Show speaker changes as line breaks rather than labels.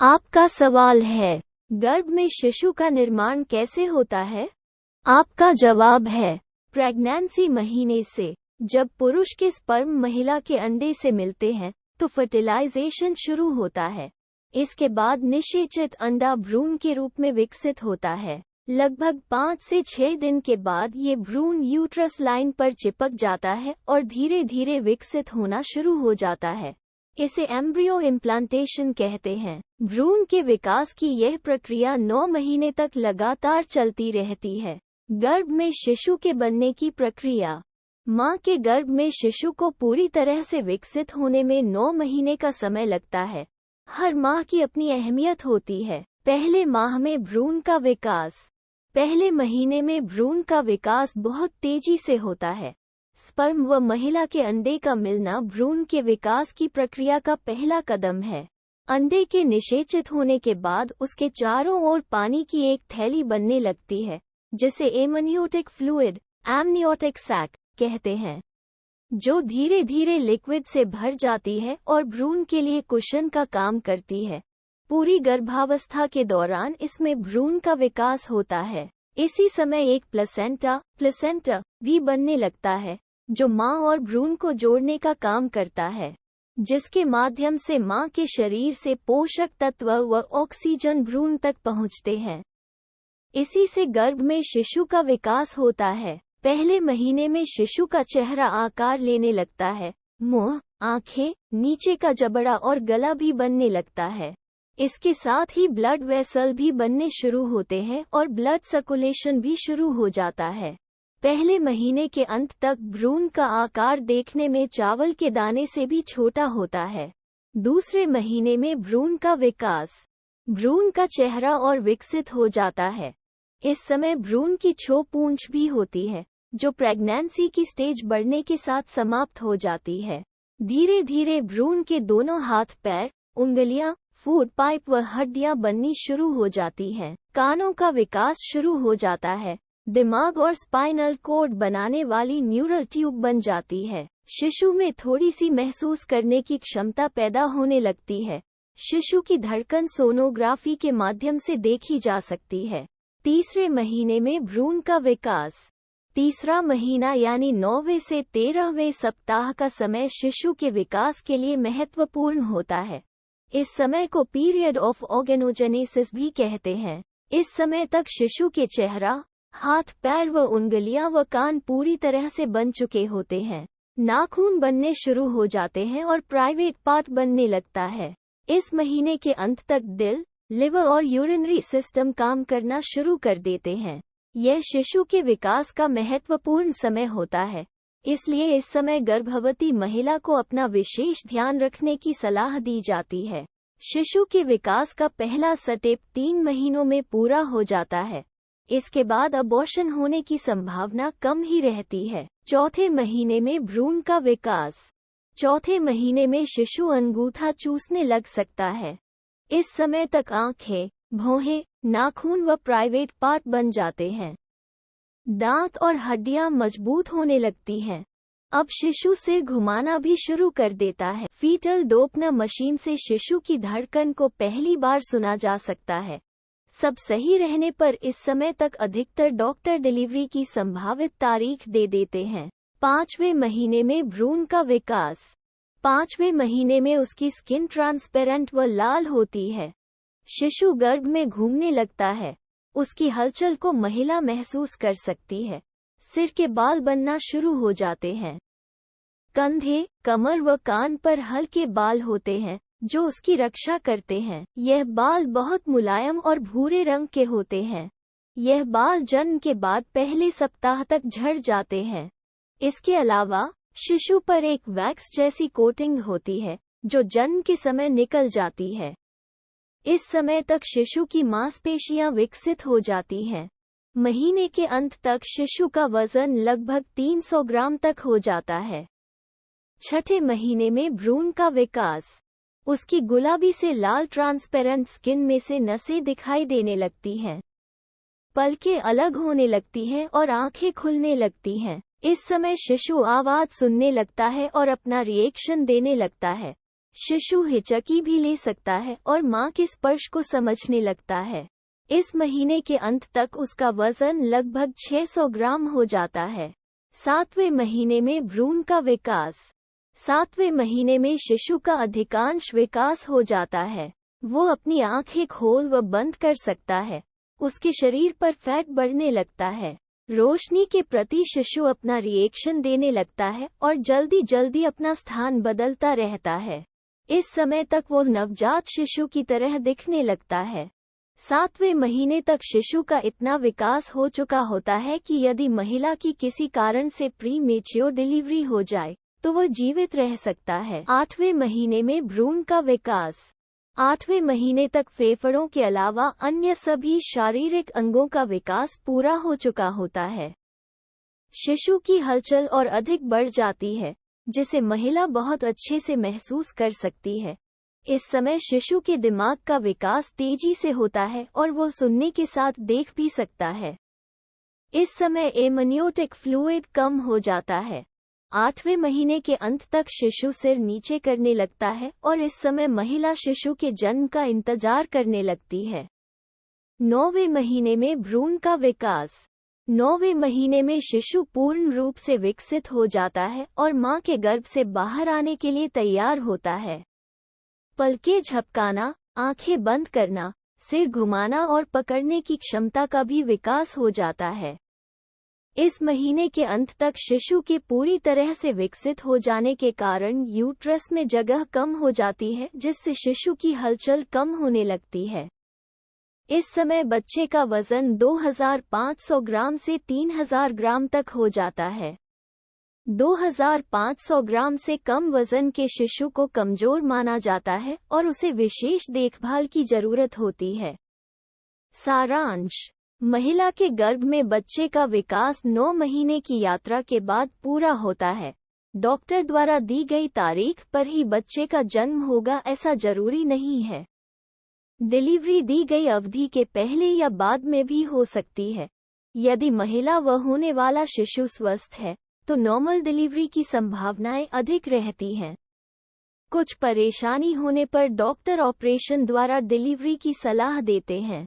आपका सवाल है, गर्भ में शिशु का निर्माण कैसे होता है? आपका जवाब है, प्रेगनेंसी महीने से। जब पुरुष के स्पर्म महिला के अंडे से मिलते हैं तो फर्टिलाइजेशन शुरू होता है। इसके बाद निषेचित अंडा भ्रूण के रूप में विकसित होता है। लगभग 5 से 6 दिन के बाद ये भ्रूण यूट्रस लाइन पर चिपक जाता है और धीरे धीरे विकसित होना शुरू हो जाता है। इसे एम्ब्रियो इम्प्लांटेशन कहते हैं। भ्रूण के विकास की यह प्रक्रिया 9 महीने तक लगातार चलती रहती है। गर्भ में शिशु के बनने की प्रक्रिया। मां के गर्भ में शिशु को पूरी तरह से विकसित होने में 9 महीने का समय लगता है। हर माह की अपनी अहमियत होती है। पहले माह में भ्रूण का विकास। पहले महीने में भ्रूण का विकास बहुत तेजी से होता है। स्पर्म व महिला के अंडे का मिलना भ्रूण के विकास की प्रक्रिया का पहला कदम है। अंडे के निषेचित होने के बाद उसके चारों ओर पानी की एक थैली बनने लगती है, जिसे एमनियोटिक फ्लूइड, एमनियोटिक सैक कहते हैं, जो धीरे धीरे लिक्विड से भर जाती है और भ्रूण के लिए कुशन का काम करती है। पूरी गर्भावस्था के दौरान इसमें भ्रूण का विकास होता है। इसी समय एक प्लेसेंटा भी बनने लगता है, जो मां और भ्रूण को जोड़ने का काम करता है, जिसके माध्यम से मां के शरीर से पोषक तत्व व ऑक्सीजन भ्रूण तक पहुंचते हैं। इसी से गर्भ में शिशु का विकास होता है। पहले महीने में शिशु का चेहरा आकार लेने लगता है। मुंह, आंखें, नीचे का जबड़ा और गला भी बनने लगता है। इसके साथ ही ब्लड वेसल भी बनने शुरू होते हैं और ब्लड सर्कुलेशन भी शुरू हो जाता है। पहले महीने के अंत तक भ्रूण का आकार देखने में चावल के दाने से भी छोटा होता है। दूसरे महीने में भ्रूण का विकास। भ्रूण का चेहरा और विकसित हो जाता है। इस समय भ्रूण की पूंछ भी होती है, जो प्रेगनेंसी की स्टेज बढ़ने के साथ समाप्त हो जाती है। धीरे धीरे भ्रूण के दोनों हाथ, पैर, उंगलियां, फूड पाइप व हड्डियां बननी शुरू हो जाती हैं। कानों का विकास शुरू हो जाता है। दिमाग और स्पाइनल कोड बनाने वाली न्यूरल ट्यूब बन जाती है। शिशु में थोड़ी सी महसूस करने की क्षमता पैदा होने लगती है। शिशु की धड़कन सोनोग्राफी के माध्यम से देखी जा सकती है। तीसरे महीने में भ्रूण का विकास। तीसरा महीना यानी 9वें से 13वें सप्ताह का समय शिशु के विकास के लिए महत्वपूर्ण होता है। इस समय को पीरियड ऑफ ऑर्गेनोजेनेसिस भी कहते हैं। इस समय तक शिशु के चेहरा, हाथ, पैर व उंगलियां व कान पूरी तरह से बन चुके होते हैं। नाखून बनने शुरू हो जाते हैं और प्राइवेट पार्ट बनने लगता है। इस महीने के अंत तक दिल, लिवर और यूरिनरी सिस्टम काम करना शुरू कर देते हैं। यह शिशु के विकास का महत्वपूर्ण समय होता है। इसलिए इस समय गर्भवती महिला को अपना विशेष ध्यान रखने की सलाह दी जाती है। शिशु के विकास का पहला स्टेप 3 महीनों में पूरा हो जाता है। इसके बाद अबॉर्शन होने की संभावना कम ही रहती है। चौथे महीने में भ्रूण का विकास। चौथे महीने में शिशु अंगूठा चूसने लग सकता है। इस समय तक आंखें, भौहें, नाखून व प्राइवेट पार्ट बन जाते हैं। दांत और हड्डियां मजबूत होने लगती हैं। अब शिशु सिर घुमाना भी शुरू कर देता है। फीटल डोप्लर मशीन से शिशु की धड़कन को पहली बार सुना जा सकता है। सब सही रहने पर इस समय तक अधिकतर डॉक्टर डिलीवरी की संभावित तारीख दे देते हैं। 5वें महीने में भ्रूण का विकास। 5वें महीने में उसकी स्किन ट्रांसपेरेंट व लाल होती है। शिशु गर्भ में घूमने लगता है। उसकी हलचल को महिला महसूस कर सकती है। सिर के बाल बनना शुरू हो जाते हैं। कंधे, कमर व कान पर हल्के बाल होते हैं, जो उसकी रक्षा करते हैं। यह बाल बहुत मुलायम और भूरे रंग के होते हैं। यह बाल जन्म के बाद पहले सप्ताह तक झड़ जाते हैं। इसके अलावा शिशु पर एक वैक्स जैसी कोटिंग होती है, जो जन्म के समय निकल जाती है। इस समय तक शिशु की मांसपेशियां विकसित हो जाती हैं। महीने के अंत तक शिशु का वजन लगभग 300 ग्राम तक हो जाता है। छठे महीने में भ्रूण का विकास। उसकी गुलाबी से लाल ट्रांसपेरेंट स्किन में से नसें दिखाई देने लगती हैं। पलकें अलग होने लगती हैं और आंखें खुलने लगती हैं। इस समय शिशु आवाज सुनने लगता है और अपना रिएक्शन देने लगता है। शिशु हिचकी भी ले सकता है और मां के स्पर्श को समझने लगता है। इस महीने के अंत तक उसका वजन लगभग 600 ग्राम हो जाता है। 7वें महीने में भ्रूण का विकास। 7वें महीने में शिशु का अधिकांश विकास हो जाता है। वो अपनी आंखें खोल व बंद कर सकता है। उसके शरीर पर फैट बढ़ने लगता है। रोशनी के प्रति शिशु अपना रिएक्शन देने लगता है और जल्दी जल्दी अपना स्थान बदलता रहता है। इस समय तक वो नवजात शिशु की तरह दिखने लगता है। 7वें महीने तक शिशु का इतना विकास हो चुका होता है कि यदि महिला की किसी कारण से प्रीमेच्योर डिलीवरी हो जाए तो वो जीवित रह सकता है। 8वें महीने में भ्रूण का विकास। 8वें महीने तक फेफड़ों के अलावा अन्य सभी शारीरिक अंगों का विकास पूरा हो चुका होता है। शिशु की हलचल और अधिक बढ़ जाती है, जिसे महिला बहुत अच्छे से महसूस कर सकती है। इस समय शिशु के दिमाग का विकास तेजी से होता है और वो सुनने के साथ देख भी सकता है। इस समय एमनियोटिक फ्लूइड कम हो जाता है। 8वें महीने के अंत तक शिशु सिर नीचे करने लगता है और इस समय महिला शिशु के जन्म का इंतजार करने लगती है। 9वें महीने में भ्रूण का विकास। 9वें महीने में शिशु पूर्ण रूप से विकसित हो जाता है और मां के गर्भ से बाहर आने के लिए तैयार होता है। पलकें झपकाना, आंखें बंद करना, सिर घुमाना और पकड़ने की क्षमता का भी विकास हो जाता है। इस महीने के अंत तक शिशु के पूरी तरह से विकसित हो जाने के कारण यूट्रस में जगह कम हो जाती है, जिससे शिशु की हलचल कम होने लगती है। इस समय बच्चे का वजन 2500 ग्राम से 3000 ग्राम तक हो जाता है। 2500 ग्राम से कम वजन के शिशु को कमजोर माना जाता है और उसे विशेष देखभाल की जरूरत होती है। सारांश: महिला के गर्भ में बच्चे का विकास 9 महीने की यात्रा के बाद पूरा होता है। डॉक्टर द्वारा दी गई तारीख पर ही बच्चे का जन्म होगा ऐसा जरूरी नहीं है। डिलीवरी दी गई अवधि के पहले या बाद में भी हो सकती है। यदि महिला व होने वाला शिशु स्वस्थ है तो नॉर्मल डिलीवरी की संभावनाएं अधिक रहती हैं। कुछ परेशानी होने पर डॉक्टर ऑपरेशन द्वारा डिलीवरी की सलाह देते हैं।